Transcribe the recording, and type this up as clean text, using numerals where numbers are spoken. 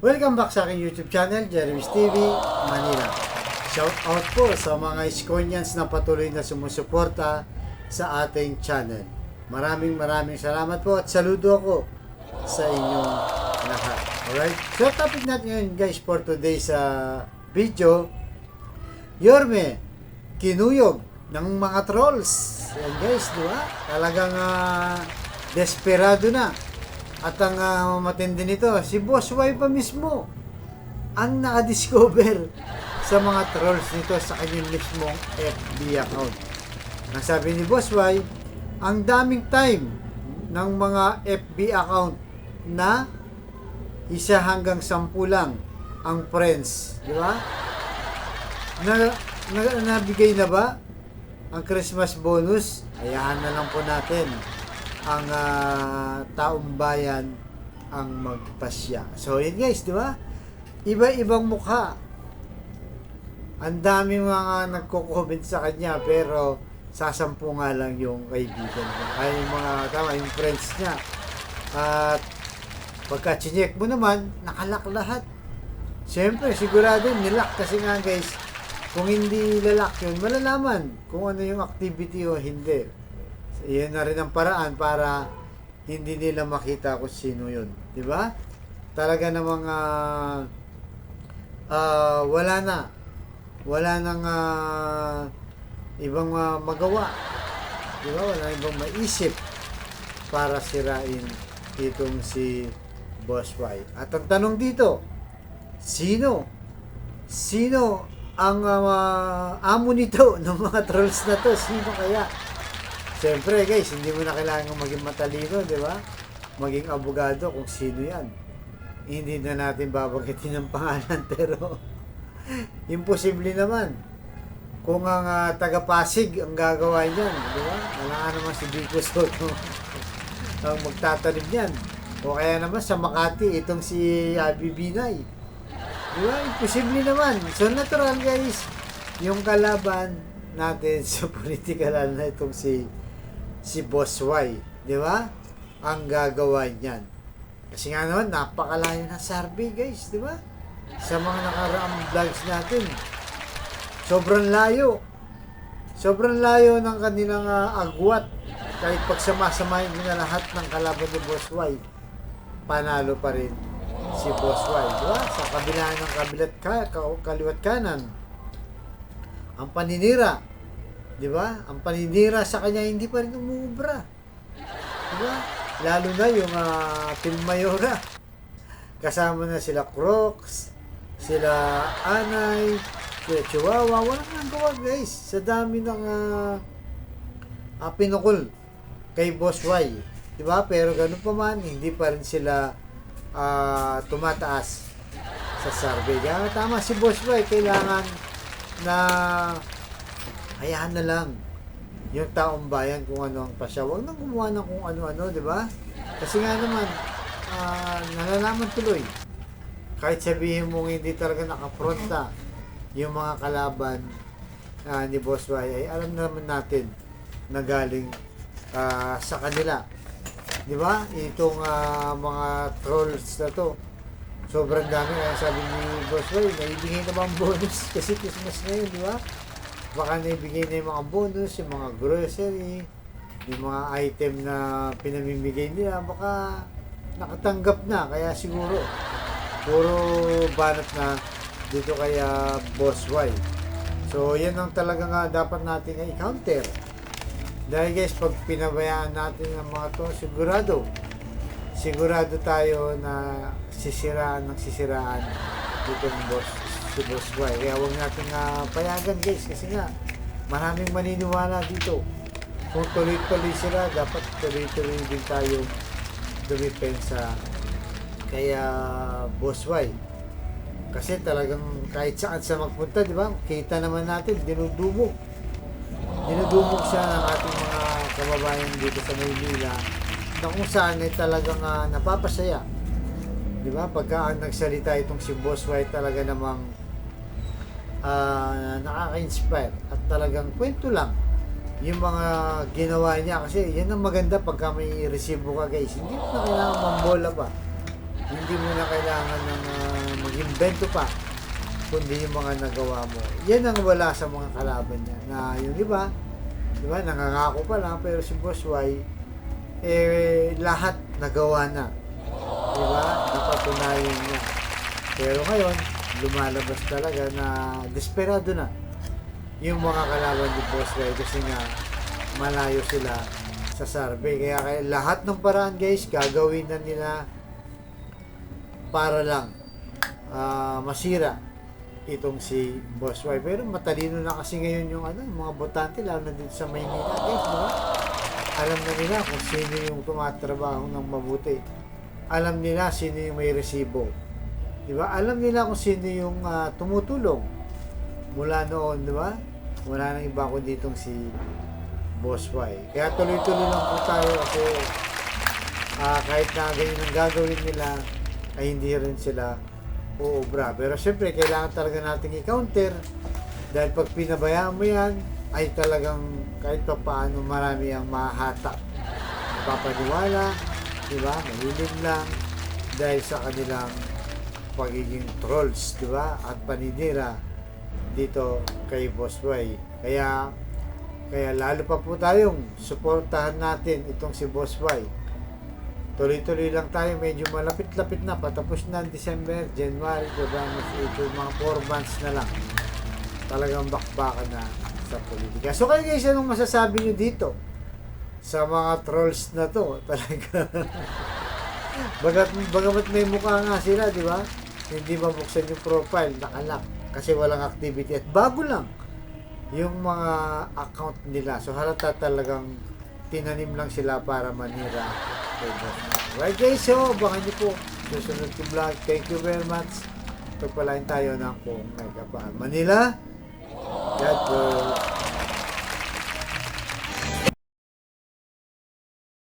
Welcome back sa aking YouTube channel, Jeremy's TV, Manila. Shout out po sa mga Iskonians na patuloy na sumusuporta sa ating channel. Maraming salamat po at saludo ako sa inyong lahat. Alright? So topic natin ngayon guys for today sa video, Yorme, kinuyog ng mga trolls. Yan guys, di ba? Talagang desperado na. At ang matindi nito, si Boss Y pa mismo ang nakadiscover sa mga trolls nito sa kanyang mismong FB account. Ang sabi ni Boss Y, ang daming time ng mga FB account na 1 hanggang 10 lang ang friends. Di ba? Nabigay na ba ang Christmas bonus? Hayaan na lang po natin ang taong bayan ang magpasya. So, yun guys, di ba? Iba-ibang mukha. Ang dami mga nagko-comment sa kanya, pero sasampu nga lang yung kaibigan niya. Ay, yung mga, yung friends niya. At pagka chinek mo naman, nakalak lahat. Siyempre, sigurado nilak kasi nga guys, kung hindi lalak yun, malalaman kung ano yung activity o hindi. Iyan na rin ang paraan para hindi nila makita kung sino yun. Di ba? Talaga namang wala nang ibang magawa. Di ba? Wala nang ibang maisip para sirain itong si Boss Y. At ang tanong dito, sino ang amo nito ng mga trolls na to? Sino kaya? Siyempre guys, hindi mo na kailangan maging matalino, di ba? Maging abogado kung sino yan. Hindi na natin babanggitin ng pangalan, pero imposible naman. Kung ang taga-Pasig ang gagawa niyan, di ba? Wala nga naman si Vico Soto ang magtatanim niyan. O kaya naman sa Makati, itong si Abby Binay. Di ba? Imposible naman. So natural guys, yung kalaban natin sa political na itong si Boss Y, di ba? Ang gagawa niyan. Kasi nga naman, napakalayo ng survey guys, di ba? Sa mga nakaraang vlogs natin. Sobrang layo. Sobrang layo ng kanilang agwat. Kahit pagsamasamahin mo na lahat ng kalaban ni Boss Y, panalo pa rin si Boss Y, di ba? Sa kabila ng kaliwat kanan, ang paninira, di ba? Ang paninira sa kanya hindi pa rin umuubra. Di ba? Lalo na yung Team Mayora. Kasama na sila Crocs, sila Anay, sila Chihuahua. Walang nagawa guys. Sa dami ng pinukul kay Boss Y. Di ba? Pero ganun pa man, hindi pa rin sila tumataas sa survey. Kaya tama si Boss Y, kailangan na hayaan na lang yung taong bayan kung ano ang pasya. Huwag nang gumawa ng kung ano-ano, di ba? Kasi nga naman, nalalaman tuloy. Kahit sabihin mong hindi talaga nakafronta yung mga kalaban ni Boss Y, ay alam naman natin na galing sa kanila. Di ba? Itong mga trolls na to, sobrang dami. Kaya sabi ni Boss Y, naibigay na ba ang bonus? Kasi Christmas ngayon, di ba? Baka naibigay na yung mga bonus, yung mga grocery, yung mga item na pinamimigay nila. Baka nakatanggap na. Kaya siguro, puro banat na dito kaya Boss Y. So, yan ang talaga nga dapat natin i-counter. Dahil guys, pag pinabayaan natin ang mga to, sigurado tayo na sisiraan dito ng si Boss Y. Kaya huwag natin payagan guys, kasi nga maraming maniniwala dito. Kung tuloy-tuloy sila, dapat tuloy-tuloy din tayo dumipensa kaya Boss Y. Kasi talagang kahit saan sa magpunta, di ba? Kita naman natin, dinudumog siya ng ating mga kababayan dito sa Maynila, na kung saan ay talagang napapasaya. Di ba? Pagka nagsalita itong si Boss Y, talaga namang nakaka-inspire at talagang kwento lang yung mga ginawa niya. Kasi yan ang maganda pagka may resibo ka guys, hindi mo na kailangan mambola pa. Hindi mo na kailangan ng mag-invento pa, kundi yung mga nagawa mo. Yan ang wala sa mga kalaban niya. Na yung iba, di ba, nangangako pa lang, pero si Boss Y, lahat nagawa na. Di ba? Napatunayan niya. Pero ngayon, lumalabas talaga na desperado na yung mga kalaban ni Boss Y kasi nga malayo sila sa survey. Kaya lahat ng paraan, guys, gagawin na nila para lang masira itong si Boss Y. Pero matalino na kasi ngayon yung mga botante, lalo na dito sa Maynila, guys, diba? Alam na nila kung sino yung tumatrabaho ng mabuti. Alam nila sino yung may resibo. Diba? Alam nila kung sino yung tumutulong mula noon, diba? Wala nang iba ko ditong si Boss Y. Kaya tuloy-tuloy lang po tayo kasi kahit na ganyan ang gagawin nila, ay hindi rin sila uubra. Pero syempre, kailangan talaga nating i-counter dahil pag pinabayaan mo yan, ay talagang kahit pa paano marami ang mahahatak. Papaniwala, di ba? Mahilig lang dahil sa kanilang pagiging trolls, di ba? At paninira dito kay Boss Y. Kaya lalo pa po tayong suportahan natin itong si Boss Y. Tuloy-tuloy lang tayo, medyo malapit-lapit na, patapos na December, January, February, April, mga 4 months na lang. Talagang bakbakan na sa politika. So kayo guys, anong masasabi nyo dito sa mga trolls na to? Talaga bagamat may mukha nga sila, di ba? Hindi mabuksan yung profile, nakalak kasi walang activity at bago lang yung mga account nila. So halata talagang tinanim lang sila para manira kay Boss. Right guys, so abangan nyo po susunod ko vlog. Thank you very much. Pagpalain tayo ng kung may kapal Manila. God bless.